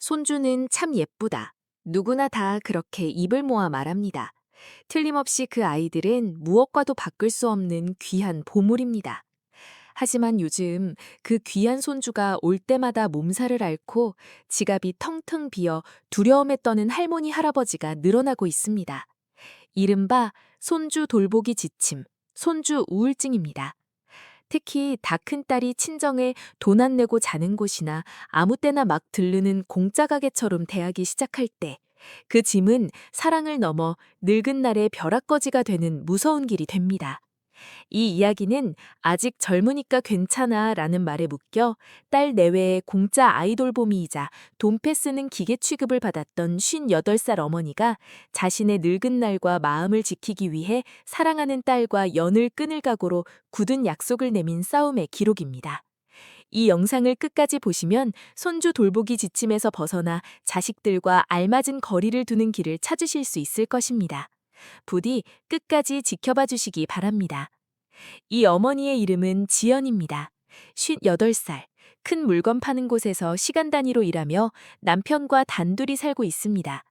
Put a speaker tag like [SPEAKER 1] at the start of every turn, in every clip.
[SPEAKER 1] 손주는 참 예쁘다. 누구나 다 그렇게 입을 모아 말합니다. 틀림없이 그 아이들은 무엇과도 바꿀 수 없는 귀한 보물입니다. 하지만 요즘 그 귀한 손주가 올 때마다 몸살을 앓고 지갑이 텅텅 비어 두려움에 떠는 할머니 할아버지가 늘어나고 있습니다. 이른바 손주 돌보기 지침, 손주 우울증입니다. 특히 다 큰 딸이 친정에 돈 안 내고 자는 곳이나 아무 때나 막 들르는 공짜 가게처럼 대하기 시작할 때 그 짐은 사랑을 넘어 늙은 날의 벼락거지가 되는 무서운 길이 됩니다. 이 이야기는 아직 젊으니까 괜찮아 라는 말에 묶여 딸 내외의 공짜 아이돌봄이이자 돈패 쓰는 기계 취급을 받았던 58살 어머니가 자신의 늙은 날과 마음을 지키기 위해 사랑하는 딸과 연을 끊을 각오로 굳은 약속을 내민 싸움의 기록입니다. 이 영상을 끝까지 보시면 손주 돌보기 지침에서 벗어나 자식들과 알맞은 거리를 두는 길을 찾으실 수 있을 것입니다. 부디 끝까지 지켜봐 주시기 바랍니다. 이 어머니의 이름은 지연입니다. 58살, 큰 물건 파는 곳에서 시간 단위로 일하며 남편과 단둘이 살고 있습니다.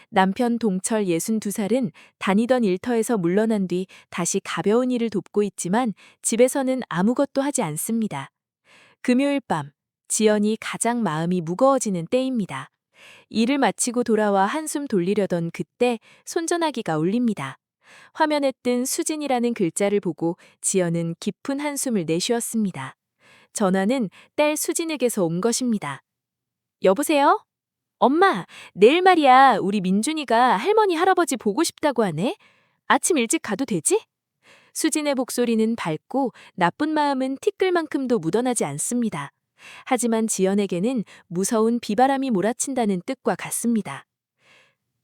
[SPEAKER 1] 남편 동철 62살은 다니던 일터에서 물러난 뒤 다시 가벼운 일을 돕고 있지만 집에서는 아무것도 하지 않습니다. 금요일 밤, 지연이 가장 마음이 무거워지는 때입니다. 일을 마치고 돌아와 한숨 돌리려던 그때 손전화기가 울립니다. 화면에 뜬 수진이라는 글자를 보고 지연은 깊은 한숨을 내쉬었습니다. 전화는 딸 수진에게서 온 것입니다. 여보세요? 엄마, 내일 말이야. 우리 민준이가 할머니 할아버지 보고 싶다고 하네. 아침 일찍 가도 되지? 수진의 목소리는 밝고 나쁜 마음은 티끌만큼도 묻어나지 않습니다. 하지만 지연에게는 무서운 비바람이 몰아친다는 뜻과 같습니다.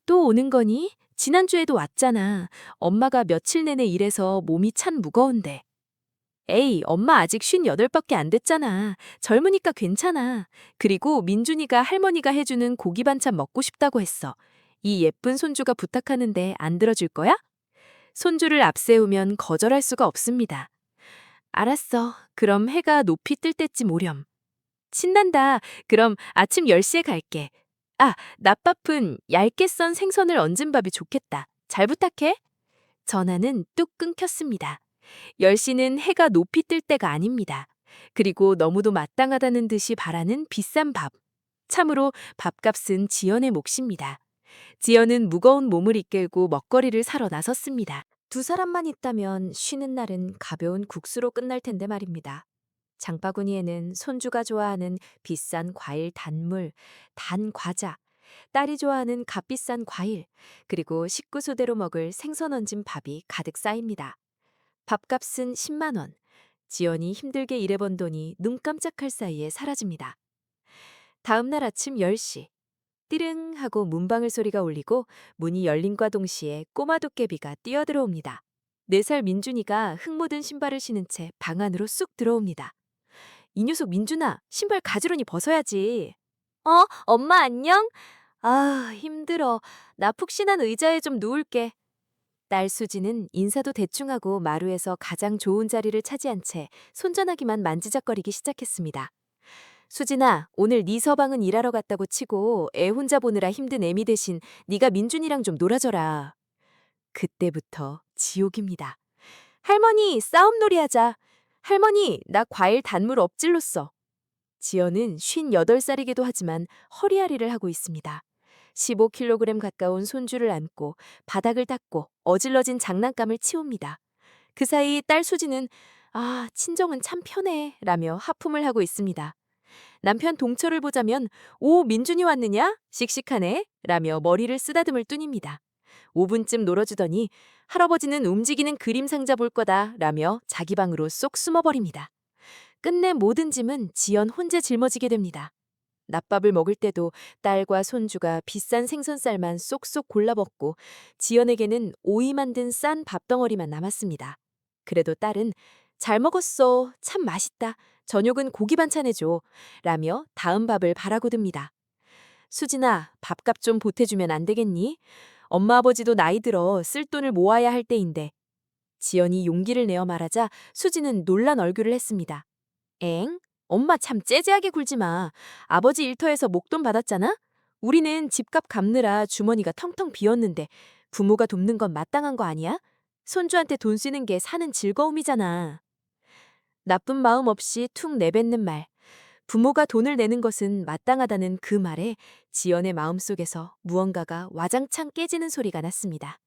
[SPEAKER 1] 또 오는 거니? 지난주에도 왔잖아. 엄마가 며칠 내내 일해서 몸이 참 무거운데. 에이, 엄마 아직 58밖에 안 됐잖아. 젊으니까 괜찮아. 그리고 민준이가 할머니가 해주는 고기 반찬 먹고 싶다고 했어. 이 예쁜 손주가 부탁하는데 안 들어줄 거야? 손주를 앞세우면 거절할 수가 없습니다. 알았어. 그럼 해가 높이 뜰 때쯤 오렴. 신난다. 그럼 아침 10시에 갈게. 아, 낮밥은 얇게 썬 생선을 얹은 밥이 좋겠다. 잘 부탁해. 전화는 뚝 끊겼습니다. 10시는 해가 높이 뜰 때가 아닙니다. 그리고 너무도 마땅하다는 듯이 바라는 비싼 밥. 참으로 밥값은 지연의 몫입니다. 지연은 무거운 몸을 이끌고 먹거리를 사러 나섰습니다. 두 사람만 있다면 쉬는 날은 가벼운 국수로 끝날 텐데 말입니다. 장바구니에는 손주가 좋아하는 비싼 과일 단물, 단 과자, 딸이 좋아하는 값비싼 과일, 그리고 식구 수대로 먹을 생선 얹은 밥이 가득 쌓입니다. 밥값은 10만 원. 지연이 힘들게 일해번 돈이 눈 깜짝할 사이에 사라집니다. 다음 날 아침 10시. 띠릉 하고 문방울 소리가 울리고 문이 열림과 동시에 꼬마 도깨비가 뛰어들어옵니다. 4살 민준이가 흙 묻은 신발을 신은 채 방 안으로 쑥 들어옵니다. 이 녀석 민준아, 신발 가지런히 벗어야지. 엄마 안녕? 아, 힘들어. 나 푹신한 의자에 좀 누울게. 딸 수지는 인사도 대충 하고 마루에서 가장 좋은 자리를 차지한 채 손전화기만 만지작거리기 시작했습니다. 수진아, 오늘 네 서방은 일하러 갔다고 치고 애 혼자 보느라 힘든 애미 대신 네가 민준이랑 좀 놀아줘라. 그때부터 지옥입니다. 할머니, 싸움놀이 하자. 할머니, 나 과일 단물 엎질렀어. 지연은 58살이기도 하지만 허리아리를 하고 있습니다. 15kg 가까운 손주를 안고 바닥을 닦고 어질러진 장난감을 치웁니다. 그 사이 딸 수지는 아, 친정은 참 편해 라며 하품을 하고 있습니다. 남편 동철을 보자면 오, 민준이 왔느냐? 씩씩하네 라며 머리를 쓰다듬을 뿐입니다. 5분쯤 놀아주더니 할아버지는 움직이는 그림 상자 볼 거다 라며 자기 방으로 쏙 숨어버립니다. 끝내 모든 짐은 지연 혼자 짊어지게 됩니다. 낮밥을 먹을 때도 딸과 손주가 비싼 생선살만 쏙쏙 골라 먹고 지연에게는 오이 만든 싼 밥덩어리만 남았습니다. 그래도 딸은 잘 먹었어. 참 맛있다. 저녁은 고기 반찬 해줘. 라며 다음 밥을 바라고 듭니다. 수진아, 밥값 좀 보태주면 안 되겠니? 엄마 아버지도 나이 들어 쓸 돈을 모아야 할 때인데. 지연이 용기를 내어 말하자 수진은 놀란 얼굴을 했습니다. 엥? 엄마 참 째째하게 굴지 마. 아버지 일터에서 목돈 받았잖아? 우리는 집값 갚느라 주머니가 텅텅 비었는데 부모가 돕는 건 마땅한 거 아니야? 손주한테 돈 쓰는 게 사는 즐거움이잖아. 나쁜 마음 없이 툭 내뱉는 말. 부모가 돈을 내는 것은 마땅하다는 그 말에 지연의 마음속에서 무언가가 와장창 깨지는 소리가 났습니다.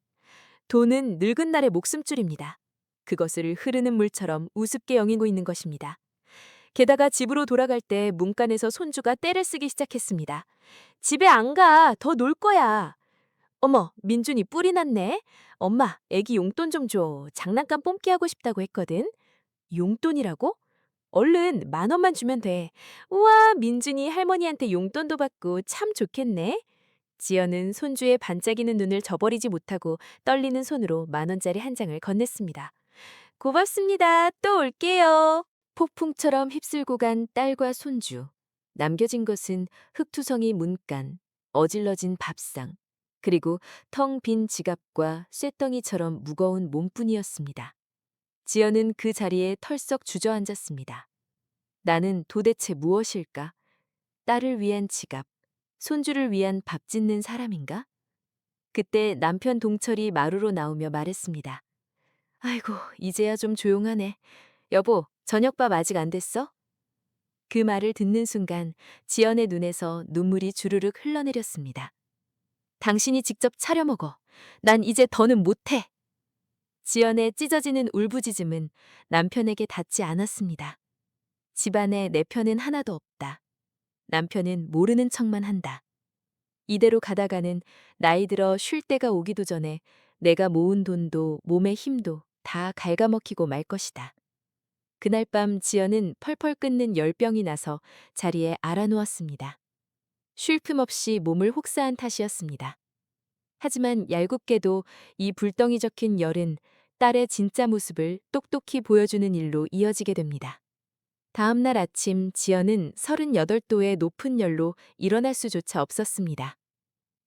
[SPEAKER 1] 돈은 늙은 날의 목숨줄입니다. 그것을 흐르는 물처럼 우습게 여기고 있는 것입니다. 게다가 집으로 돌아갈 때 문간에서 손주가 떼를 쓰기 시작했습니다. 집에 안 가. 더 놀 거야. 어머, 민준이 뿔이 났네. 엄마, 애기 용돈 좀 줘. 장난감 뽑기 하고 싶다고 했거든. 용돈이라고? 얼른 10,000원만 주면 돼. 우와, 민준이 할머니한테 용돈도 받고 참 좋겠네. 지연은 손주의 반짝이는 눈을 저버리지 못하고 떨리는 손으로 10,000원짜리 한 장을 건넸습니다. 고맙습니다. 또 올게요. 폭풍처럼 휩쓸고 간 딸과 손주. 남겨진 것은 흙투성이 문간, 어질러진 밥상, 그리고 텅 빈 지갑과 쇳덩이처럼 무거운 몸뿐이었습니다. 지연은 그 자리에 털썩 주저앉았습니다. 나는 도대체 무엇일까? 딸을 위한 지갑, 손주를 위한 밥 짓는 사람인가? 그때 남편 동철이 마루로 나오며 말했습니다. 아이고, 이제야 좀 조용하네. 여보, 저녁밥 아직 안 됐어? 그 말을 듣는 순간 지연의 눈에서 눈물이 주르륵 흘러내렸습니다. 당신이 직접 차려 먹어. 난 이제 더는 못해. 지연의 찢어지는 울부짖음은 남편에게 닿지 않았습니다. 집안에 내 편은 하나도 없다. 남편은 모르는 척만 한다. 이대로 가다가는 나이 들어 쉴 때가 오기도 전에 내가 모은 돈도 몸의 힘도 다 갉아먹히고 말 것이다. 그날 밤 지연은 펄펄 끓는 열병이 나서 자리에 알아누웠습니다. 쉴 틈 없이 몸을 혹사한 탓이었습니다. 하지만 얄궂게도 이 불덩이 적힌 열은 딸의 진짜 모습을 똑똑히 보여주는 일로 이어지게 됩니다. 다음 날 아침 지연은 38도의 높은 열로 일어날 수조차 없었습니다.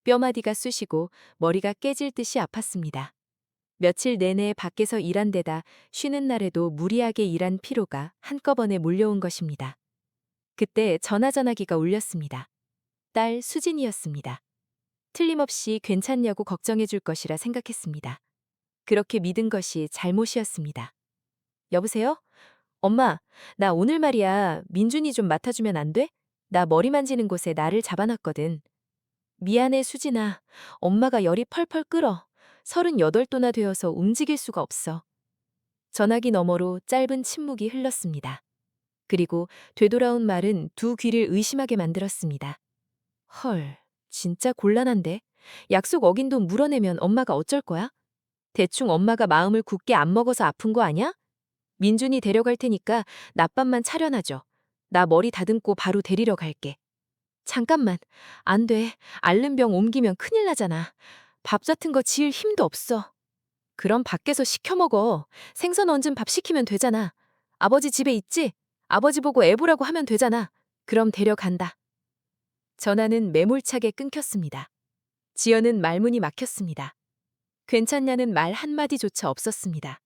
[SPEAKER 1] 뼈마디가 쑤시고 머리가 깨질 듯이 아팠습니다. 며칠 내내 밖에서 일한 데다 쉬는 날에도 무리하게 일한 피로가 한꺼번에 몰려온 것입니다. 그때 전화기가 울렸습니다. 딸 수진이었습니다. 틀림없이 괜찮냐고 걱정해 줄 것이라 생각했습니다. 그렇게 믿은 것이 잘못이었습니다. 여보세요? 엄마, 나 오늘 말이야. 민준이 좀 맡아주면 안 돼? 나 머리 만지는 곳에 나를 잡아놨거든. 미안해, 수진아. 엄마가 열이 펄펄 끓어. 38도나 되어서 움직일 수가 없어. 전화기 너머로 짧은 침묵이 흘렀습니다. 그리고 되돌아온 말은 두 귀를 의심하게 만들었습니다. 헐, 진짜 곤란한데? 약속 어긴 돈 물어내면 엄마가 어쩔 거야? 대충 엄마가 마음을 굳게 안 먹어서 아픈 거 아냐? 민준이 데려갈 테니까 낮밥만 차려놔줘. 나 머리 다듬고 바로 데리러 갈게. 잠깐만, 안 돼. 앓는 병 옮기면 큰일 나잖아. 밥 같은 거 지을 힘도 없어. 그럼 밖에서 시켜 먹어. 생선 얹은 밥 시키면 되잖아. 아버지 집에 있지? 아버지 보고 애 보라고 하면 되잖아. 그럼 데려간다. 전화는 매몰차게 끊겼습니다. 지연은 말문이 막혔습니다. 괜찮냐는 말 한마디조차 없었습니다.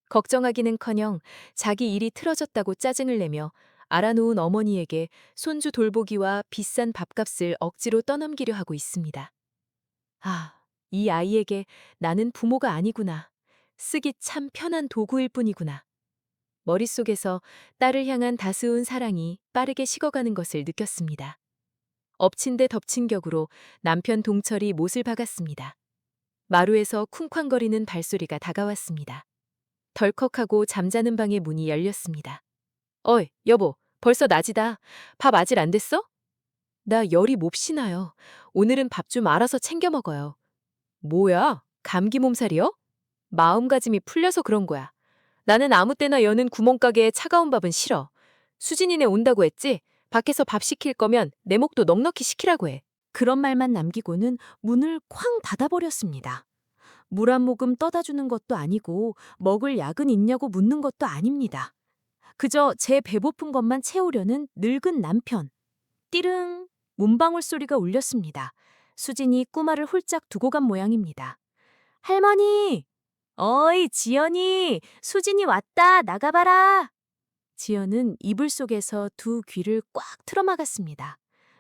[SPEAKER 1] 걱정하기는커녕 자기 일이 틀어졌다고 짜증을 내며 알아놓은 어머니에게 손주 돌보기와 비싼 밥값을 억지로 떠넘기려 하고 있습니다. 아, 이 아이에게 나는 부모가 아니구나. 쓰기 참 편한 도구일 뿐이구나. 머릿속에서 딸을 향한 다스운 사랑이 빠르게 식어가는 것을 느꼈습니다. 엎친 데 덮친 격으로 남편 동철이 못을 박았습니다. 마루에서 쿵쾅거리는 발소리가 다가왔습니다. 덜컥하고 잠자는 방의 문이 열렸습니다. 어이, 여보, 벌써 낮이다. 밥 아직 안 됐어? 나 열이 몹시 나요. 오늘은 밥 좀 알아서 챙겨 먹어요. 뭐야? 감기 몸살이요? 마음가짐이 풀려서 그런 거야. 나는 아무 때나 여는 구멍가게에 차가운 밥은 싫어. 수진이네 온다고 했지? 밖에서 밥 시킬 거면 내 목도 넉넉히 시키라고 해. 그런 말만 남기고는 문을 쾅 닫아버렸습니다. 물 한 모금 떠다 주는 것도 아니고 먹을 약은 있냐고 묻는 것도 아닙니다. 그저 제 배고픈 것만 채우려는 늙은 남편. 띠릉! 문방울 소리가 울렸습니다. 수진이 꼬마를 홀짝 두고 간 모양입니다. 할머니! 어이, 지연이! 수진이 왔다! 나가봐라! 지연은 이불 속에서 두 귀를 꽉 틀어막았습니다.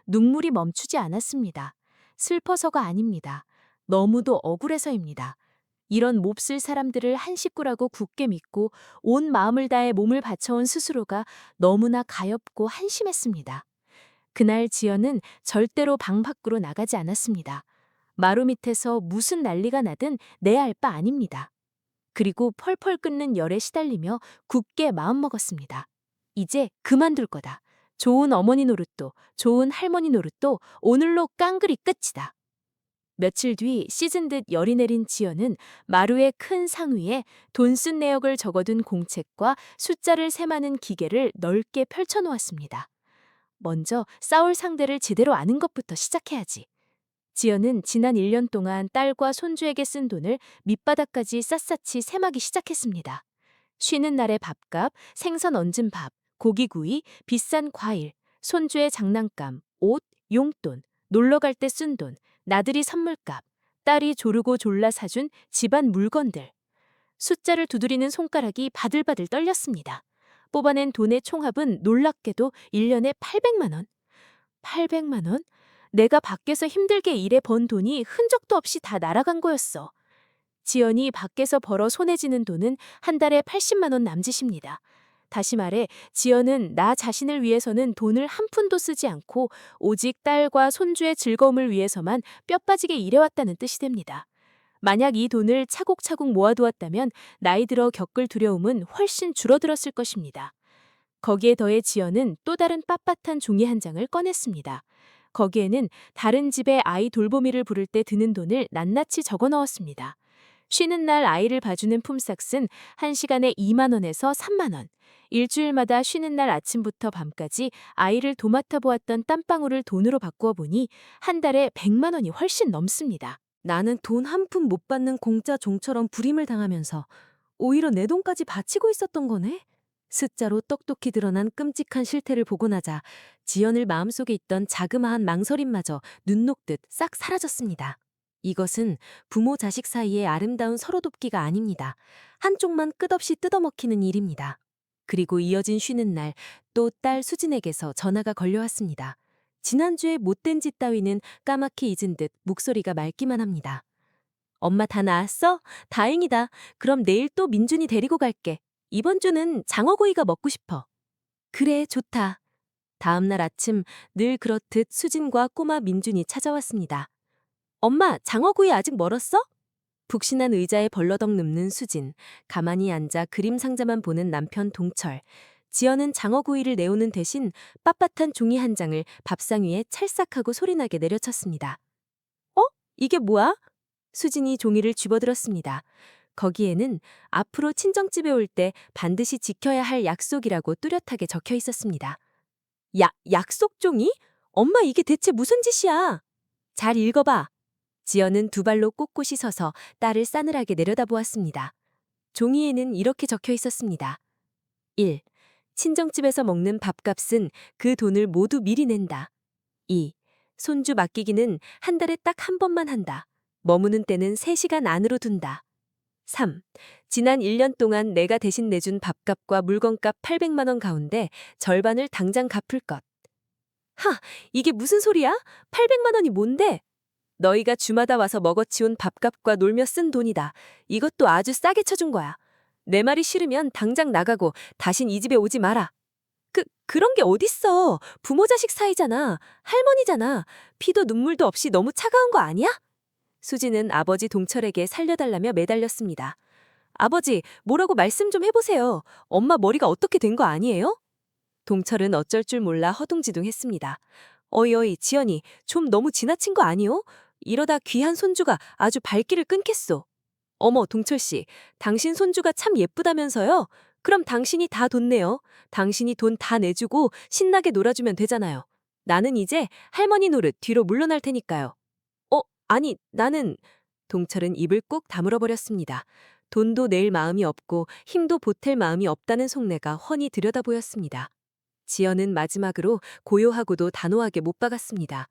[SPEAKER 1] 눈물이 멈추지 않았습니다. 슬퍼서가 아닙니다. 너무도 억울해서입니다. 이런 몹쓸 사람들을 한 식구라고 굳게 믿고 온 마음을 다해 몸을 바쳐온 스스로가 너무나 가엾고 한심했습니다. 그날 지연은 절대로 방 밖으로 나가지 않았습니다. 마루 밑에서 무슨 난리가 나든 내 알 바 아닙니다. 그리고 펄펄 끓는 열에 시달리며 굳게 마음먹었습니다. 이제 그만둘 거다. 좋은 어머니 노릇도 좋은 할머니 노릇도 오늘로 깡그리 끝이다. 며칠 뒤 씻은 듯 열이 내린 지연은 마루의 큰 상 위에 돈 쓴 내역을 적어둔 공책과 숫자를 셈하는 기계를 넓게 펼쳐놓았습니다. 먼저 싸울 상대를 제대로 아는 것부터 시작해야지. 지연은 지난 1년 동안 딸과 손주에게 쓴 돈을 밑바닥까지 샅샅이 셈하기 시작했습니다. 쉬는 날의 밥값, 생선 얹은 밥, 고기구이, 비싼 과일, 손주의 장난감, 옷, 용돈, 놀러 갈 때 쓴 돈, 나들이 선물값, 딸이 조르고 졸라 사준 집안 물건들. 숫자를 두드리는 손가락이 바들바들 떨렸습니다. 뽑아낸 돈의 총합은 놀랍게도 1년에 800만 원. 800만 원? 내가 밖에서 힘들게 일해 번 돈이 흔적도 없이 다 날아간 거였어. 지연이 밖에서 벌어 손에 쥐는 돈은 한 달에 80만 원 남짓입니다. 다시 말해 지연은 나 자신을 위해서는 돈을 한 푼도 쓰지 않고 오직 딸과 손주의 즐거움을 위해서만 뼈 빠지게 일해왔다는 뜻이 됩니다. 만약 이 돈을 차곡차곡 모아두었다면 나이 들어 겪을 두려움은 훨씬 줄어들었을 것입니다. 거기에 더해 지연은 또 다른 빳빳한 종이 한 장을 꺼냈습니다. 거기에는 다른 집에 아이 돌보미를 부를 때 드는 돈을 낱낱이 적어 넣었습니다. 쉬는 날 아이를 봐주는 품삯은 1시간에 2만 원에서 3만 원. 일주일마다 쉬는 날 아침부터 밤까지 아이를 도맡아 보았던 땀방울을 돈으로 바꾸어 보니 한 달에 100만 원이 훨씬 넘습니다.
[SPEAKER 2] 나는 돈 한 푼 못 받는 공짜 종처럼 불임을 당하면서 오히려 내 돈까지 바치고 있었던 거네? 숫자로 똑똑히 드러난 끔찍한 실태를 보고 나자 지연을 마음속에 있던 자그마한 망설임마저 눈 녹듯 싹 사라졌습니다. 이것은 부모 자식 사이의 아름다운 서로 돕기가 아닙니다. 한쪽만 끝없이 뜯어먹히는 일입니다. 그리고 이어진 쉬는 날 또 딸 수진에게서 전화가 걸려왔습니다. 지난주에 못된 짓 따위는 까맣게 잊은 듯 목소리가 맑기만 합니다. 엄마 다 나았어? 다행이다. 그럼 내일 또 민준이 데리고 갈게. 이번 주는 장어구이가 먹고 싶어. 그래, 좋다. 다음 날 아침 늘 그렇듯 수진과 꼬마 민준이 찾아왔습니다. 엄마, 장어구이 아직 멀었어? 푹신한 의자에 벌러덩 눕는 수진, 가만히 앉아 그림 상자만 보는 남편 동철. 지연은 장어구이를 내오는 대신 빳빳한 종이 한 장을 밥상 위에 찰싹하고 소리나게 내려쳤습니다. 어? 이게 뭐야? 수진이 종이를 쥐어들었습니다. 거기에는 앞으로 친정집에 올 때 반드시 지켜야 할 약속이라고 뚜렷하게 적혀 있었습니다. 약속 종이? 엄마 이게 대체 무슨 짓이야? 잘 읽어봐. 지연은 두 발로 꼿꼿이 서서 딸을 싸늘하게 내려다보았습니다. 종이에는 이렇게 적혀 있었습니다. 1. 친정집에서 먹는 밥값은 그 돈을 모두 미리 낸다. 2. 손주 맡기기는 한 달에 딱 한 번만 한다. 머무는 때는 3시간 안으로 둔다. 3. 지난 1년 동안 내가 대신 내준 밥값과 물건값 800만 원 가운데 절반을 당장 갚을 것. 이게 무슨 소리야? 800만 원이 뭔데? 너희가 주마다 와서 먹어치운 밥값과 놀며 쓴 돈이다. 이것도 아주 싸게 쳐준 거야. 내 말이 싫으면 당장 나가고 다신 이 집에 오지 마라. 그런 게 어딨어. 부모 자식 사이잖아. 할머니잖아. 피도 눈물도 없이 너무 차가운 거 아니야? 수지는 아버지 동철에게 살려달라며 매달렸습니다. 아버지, 뭐라고 말씀 좀 해보세요. 엄마 머리가 어떻게 된 거 아니에요? 동철은 어쩔 줄 몰라 허둥지둥했습니다. 어이, 지연이, 좀 너무 지나친 거 아니요? 이러다 귀한 손주가 아주 발길을 끊겠소. 어머, 동철씨, 당신 손주가 참 예쁘다면서요? 그럼 당신이 다 돈 내요. 당신이 돈 다 내주고 신나게 놀아주면 되잖아요. 나는 이제 할머니 노릇 뒤로 물러날 테니까요. 아니, 나는... 동철은 입을 꾹 다물어 버렸습니다. 돈도 낼 마음이 없고 힘도 보탤 마음이 없다는 속내가 훤히 들여다 보였습니다. 지연은 마지막으로 고요하고도 단호하게 못 박았습니다.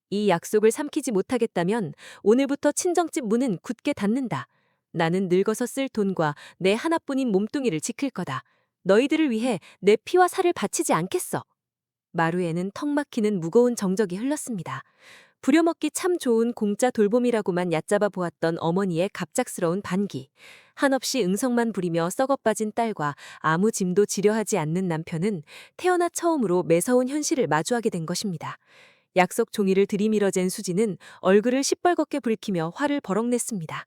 [SPEAKER 2] 이 약속을 삼키지 못하겠다면 오늘부터 친정집 문은 굳게 닫는다. 나는 늙어서 쓸 돈과 내 하나뿐인 몸뚱이를 지킬 거다. 너희들을 위해 내 피와 살을 바치지 않겠어. 마루에는 턱 막히는 무거운 정적이 흘렀습니다. 부려먹기 참 좋은 공짜 돌봄이라고만 얕잡아 보았던 어머니의 갑작스러운 반기. 한없이 응성만 부리며 썩어빠진 딸과 아무 짐도 지려하지 않는 남편은 태어나 처음으로 매서운 현실을 마주하게 된 것입니다. 약속 종이를 들이밀어댄 수지는 얼굴을 시뻘겋게 붉히며 화를 버럭 냈습니다.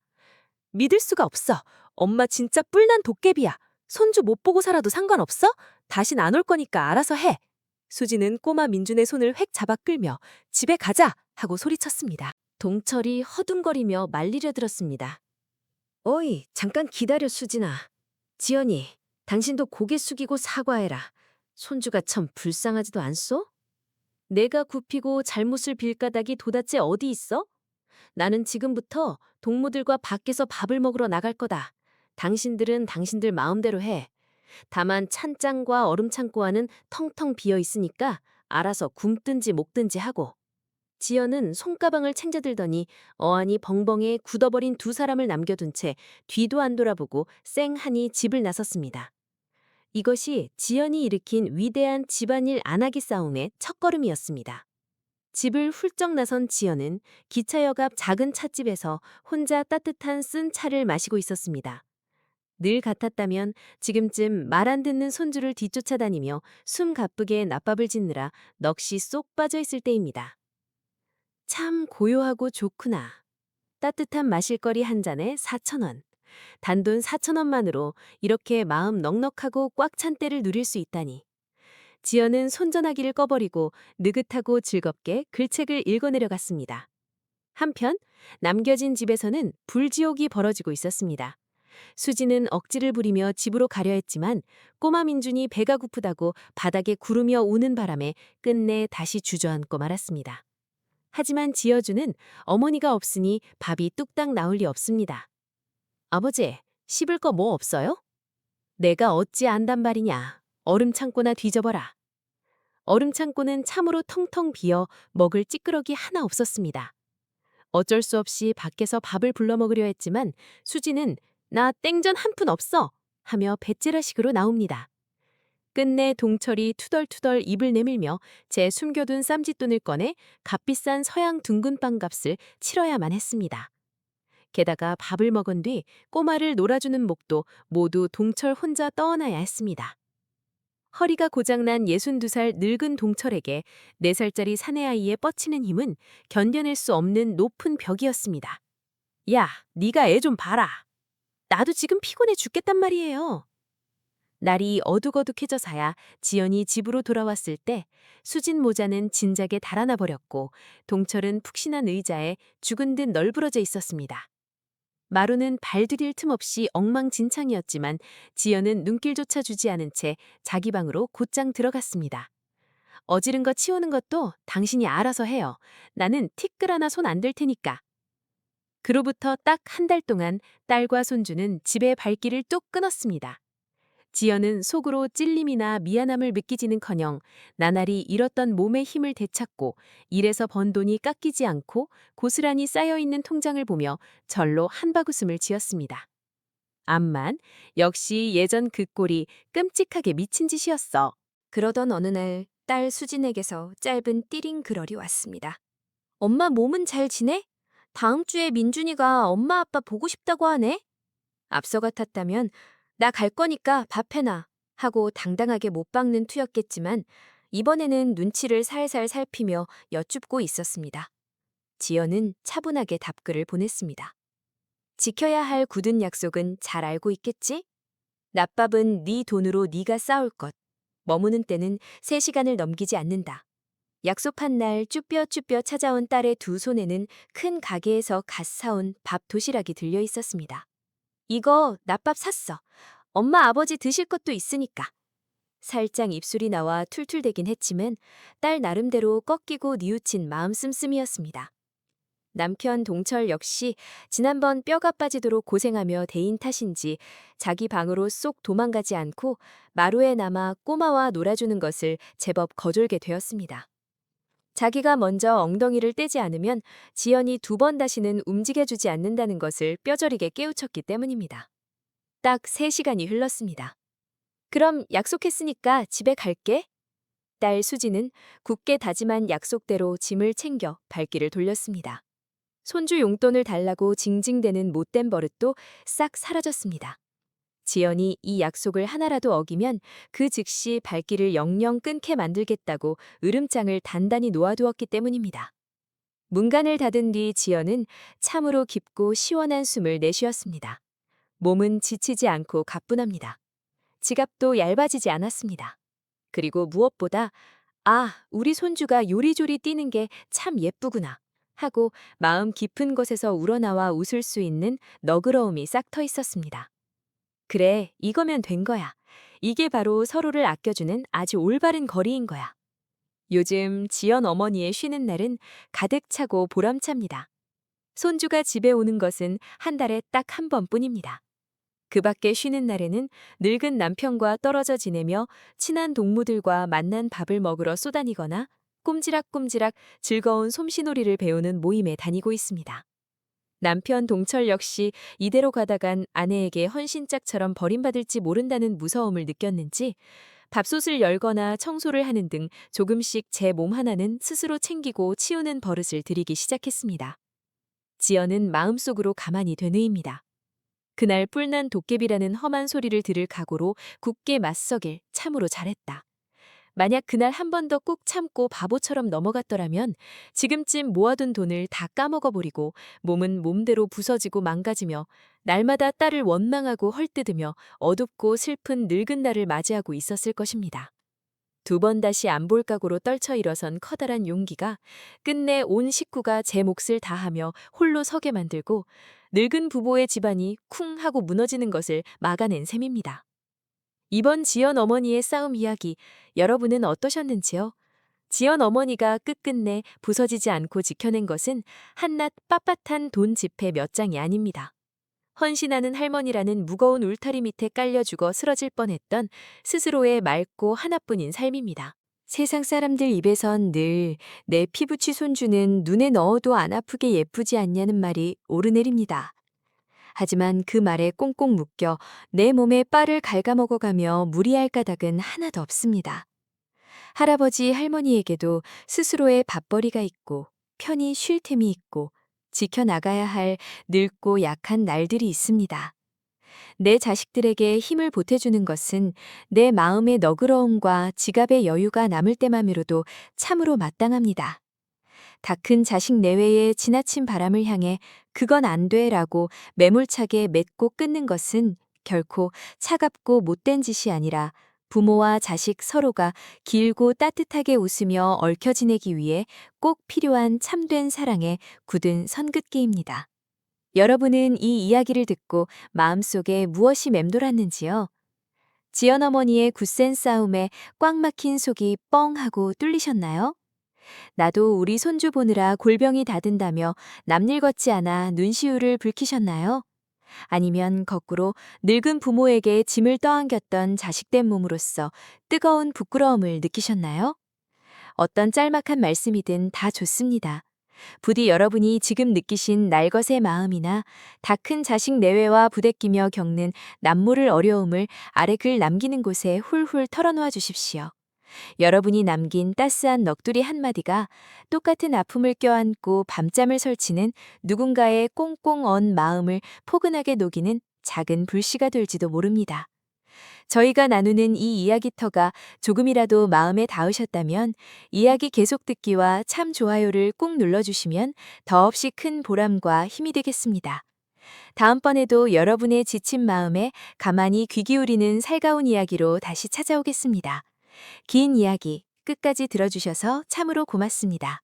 [SPEAKER 2] 믿을 수가 없어. 엄마 진짜 뿔난 도깨비야. 손주 못 보고 살아도 상관없어? 다신 안 올 거니까 알아서 해. 수지는 꼬마 민준의 손을 획 잡아 끌며 집에 가자 하고 소리쳤습니다. 동철이 허둥거리며 말리려 들었습니다. 어이, 잠깐 기다려 수진아. 지연이, 당신도 고개 숙이고 사과해라. 손주가 참 불쌍하지도 않소? 내가 굽히고 잘못을 빌 까닭이 도대체 어디 있어? 나는 지금부터 동무들과 밖에서 밥을 먹으러 나갈 거다. 당신들은 당신들 마음대로 해. 다만 찬장과 얼음 창고와는 텅텅 비어 있으니까 알아서 굶든지 먹든지 하고. 지연은 손가방을 챙겨들더니 어안이 벙벙해 굳어버린 두 사람을 남겨둔 채 뒤도 안 돌아보고 쌩하니 집을 나섰습니다. 이것이 지연이 일으킨 위대한 집안일 안 하기 싸움의 첫걸음이었습니다. 집을 훌쩍 나선 지연은 기차역 앞 작은 찻집에서 혼자 따뜻한 쓴 차를 마시고 있었습니다. 늘 같았다면 지금쯤 말 안 듣는 손주를 뒤쫓아다니며 숨 가쁘게 낮밥을 짓느라 넋이 쏙 빠져 있을 때입니다. 참 고요하고 좋구나. 따뜻한 마실거리 한 잔에 4,000원. 단돈 4,000원만으로 이렇게 마음 넉넉하고 꽉 찬 때를 누릴 수 있다니. 지연은 손전화기를 꺼버리고 느긋하고 즐겁게 글책을 읽어내려갔습니다. 한편 남겨진 집에서는 불지옥이 벌어지고 있었습니다. 수지는 억지를 부리며 집으로 가려 했지만 꼬마 민준이 배가 고프다고 바닥에 구르며 우는 바람에 끝내 다시 주저앉고 말았습니다. 하지만 지어주는 어머니가 없으니 밥이 뚝딱 나올 리 없습니다. 아버지, 씹을 거 뭐 없어요? 내가 어찌 안단 말이냐. 얼음 창고나 뒤져봐라. 얼음 창고는 참으로 텅텅 비어 먹을 찌끄러기 하나 없었습니다. 어쩔 수 없이 밖에서 밥을 불러 먹으려 했지만 수지는 나 땡전 한 푼 없어 하며 배째라식으로 나옵니다. 끝내 동철이 투덜투덜 입을 내밀며 제 숨겨둔 쌈짓돈을 꺼내 값비싼 서양 둥근빵 값을 치러야만 했습니다. 게다가 밥을 먹은 뒤 꼬마를 놀아주는 몫도 모두 동철 혼자 떠안아야 했습니다. 허리가 고장난 62살 늙은 동철에게 4살짜리 사내아이의 뻗치는 힘은 견뎌낼 수 없는 높은 벽이었습니다. 야, 네가 애 좀 봐라. 나도 지금 피곤해 죽겠단 말이에요. 날이 어둑어둑해져서야 지연이 집으로 돌아왔을 때 수진 모자는 진작에 달아나 버렸고 동철은 푹신한 의자에 죽은 듯 널브러져 있었습니다. 마루는 발디딜 틈 없이 엉망진창이었지만 지연은 눈길조차 주지 않은 채 자기 방으로 곧장 들어갔습니다. 어지른 거 치우는 것도 당신이 알아서 해요. 나는 티끌 하나 손 안 댈 테니까. 그로부터 딱 한 달 동안 딸과 손주는 집의 발길을 뚝 끊었습니다. 지연은 속으로 찔림이나 미안함을 느끼지는커녕 나날이 잃었던 몸의 힘을 되찾고 일에서 번 돈이 깎이지 않고 고스란히 쌓여있는 통장을 보며 절로 한바구음을 지었습니다. 암만 역시 예전 그 꼴이 끔찍하게 미친 짓이었어.
[SPEAKER 1] 그러던 어느 날 딸 수진에게서 짧은 띠링 글얼이 왔습니다. 엄마 몸은 잘 지내? 다음 주에 민준이가 엄마 아빠 보고 싶다고 하네? 앞서 같았다면 나 갈 거니까 밥 해놔 하고 당당하게 못 박는 투였겠지만 이번에는 눈치를 살살 살피며 여쭙고 있었습니다. 지연은 차분하게 답글을 보냈습니다. 지켜야 할 굳은 약속은 잘 알고 있겠지? 낮밥은 네 돈으로 네가 싸올 것. 머무는 때는 3시간을 넘기지 않는다. 약속한 날 쭈뼛쭈뼛 찾아온 딸의 두 손에는 큰 가게에서 갓 사온 밥 도시락이 들려 있었습니다. 이거 낮밥 샀어. 엄마 아버지 드실 것도 있으니까. 살짝 입술이 나와 툴툴대긴 했지만 딸 나름대로 꺾이고 뉘우친 마음 씀씀이었습니다. 남편 동철 역시 지난번 뼈가 빠지도록 고생하며 대인 탓인지 자기 방으로 쏙 도망가지 않고 마루에 남아 꼬마와 놀아주는 것을 제법 거절게 되었습니다. 자기가 먼저 엉덩이를 떼지 않으면 지연이 2번 다시는 움직여주지 않는다는 것을 뼈저리게 깨우쳤기 때문입니다. 딱 3시간이 흘렀습니다. 그럼 약속했으니까 집에 갈게. 딸 수지는 굳게 다짐한 약속대로 짐을 챙겨 발길을 돌렸습니다. 손주 용돈을 달라고 징징대는 못된 버릇도 싹 사라졌습니다. 지연이 이 약속을 하나라도 어기면 그 즉시 발길을 영영 끊게 만들겠다고 으름장을 단단히 놓아두었기 때문입니다. 문간을 닫은 뒤 지연은 참으로 깊고 시원한 숨을 내쉬었습니다. 몸은 지치지 않고 가뿐합니다. 지갑도 얇아지지 않았습니다. 그리고 무엇보다 우리 손주가 요리조리 뛰는 게 참 예쁘구나 하고 마음 깊은 곳에서 우러나와 웃을 수 있는 너그러움이 싹 터 있었습니다. 그래, 이거면 된 거야. 이게 바로 서로를 아껴주는 아주 올바른 거리인 거야. 요즘 지연 어머니의 쉬는 날은 가득 차고 보람찹니다. 손주가 집에 오는 것은 한 달에 딱 한 번뿐입니다. 그 밖에 쉬는 날에는 늙은 남편과 떨어져 지내며 친한 동무들과 만난 밥을 먹으러 쏘다니거나 꼼지락꼼지락 즐거운 솜씨놀이를 배우는 모임에 다니고 있습니다. 남편 동철 역시 이대로 가다간 아내에게 헌신짝처럼 버림받을지 모른다는 무서움을 느꼈는지 밥솥을 열거나 청소를 하는 등 조금씩 제 몸 하나는 스스로 챙기고 치우는 버릇을 들이기 시작했습니다. 지연은 마음속으로 가만히 되뇌입니다. 그날 뿔난 도깨비라는 험한 소리를 들을 각오로 굳게 맞서길 참으로 잘했다. 만약 그날 한 번 더 꾹 참고 바보처럼 넘어갔더라면 지금쯤 모아둔 돈을 다 까먹어버리고 몸은 몸대로 부서지고 망가지며 날마다 딸을 원망하고 헐뜯으며 어둡고 슬픈 늙은 날을 맞이하고 있었을 것입니다. 두 번 다시 안 볼 각오로 떨쳐 일어선 커다란 용기가 끝내 온 식구가 제 몫을 다하며 홀로 서게 만들고 늙은 부부의 집안이 쿵 하고 무너지는 것을 막아낸 셈입니다. 이번 지연 어머니의 싸움 이야기 여러분은 어떠셨는지요? 지연 어머니가 끝끝내 부서지지 않고 지켜낸 것은 한낱 빳빳한 돈 지폐 몇 장이 아닙니다. 헌신하는 할머니라는 무거운 울타리 밑에 깔려 죽어 쓰러질 뻔했던 스스로의 맑고 하나뿐인 삶입니다. 세상 사람들 입에선 늘 내 피부치 손주는 눈에 넣어도 안 아프게 예쁘지 않냐는 말이 오르내립니다. 하지만 그 말에 꽁꽁 묶여 내 몸에 빨을 갉아먹어가며 무리할 까닭은 하나도 없습니다. 할아버지 할머니에게도 스스로의 밥벌이가 있고 편히 쉴 틈이 있고 지켜나가야 할 늙고 약한 날들이 있습니다. 내 자식들에게 힘을 보태주는 것은 내 마음의 너그러움과 지갑의 여유가 남을 때만으로도 참으로 마땅합니다. 다 큰 자식 내외의 지나친 바람을 향해 그건 안 돼라고 매몰차게 맺고 끊는 것은 결코 차갑고 못된 짓이 아니라 부모와 자식 서로가 길고 따뜻하게 웃으며 얽혀 지내기 위해 꼭 필요한 참된 사랑의 굳은 선긋기입니다. 여러분은 이 이야기를 듣고 마음속에 무엇이 맴돌았는지요? 지연 어머니의 굳센 싸움에 꽉 막힌 속이 뻥 하고 뚫리셨나요? 나도 우리 손주 보느라 골병이 닫은다며 남일 같지 않아 눈시울을 붉히셨나요? 아니면 거꾸로 늙은 부모에게 짐을 떠안겼던 자식된 몸으로서 뜨거운 부끄러움을 느끼셨나요? 어떤 짤막한 말씀이든 다 좋습니다. 부디 여러분이 지금 느끼신 날것의 마음이나 다 큰 자식 내외와 부대끼며 겪는 남모를 어려움을 아래 글 남기는 곳에 훌훌 털어놓아 주십시오. 여러분이 남긴 따스한 넋두리 한마디가 똑같은 아픔을 껴안고 밤잠을 설치는 누군가의 꽁꽁 언 마음을 포근하게 녹이는 작은 불씨가 될지도 모릅니다. 저희가 나누는 이 이야기터가 조금이라도 마음에 닿으셨다면 이야기 계속 듣기와 참 좋아요를 꾹 눌러주시면 더없이 큰 보람과 힘이 되겠습니다. 다음번에도 여러분의 지친 마음에 가만히 귀 기울이는 살가운 이야기로 다시 찾아오겠습니다. 긴 이야기 끝까지 들어주셔서 참으로 고맙습니다.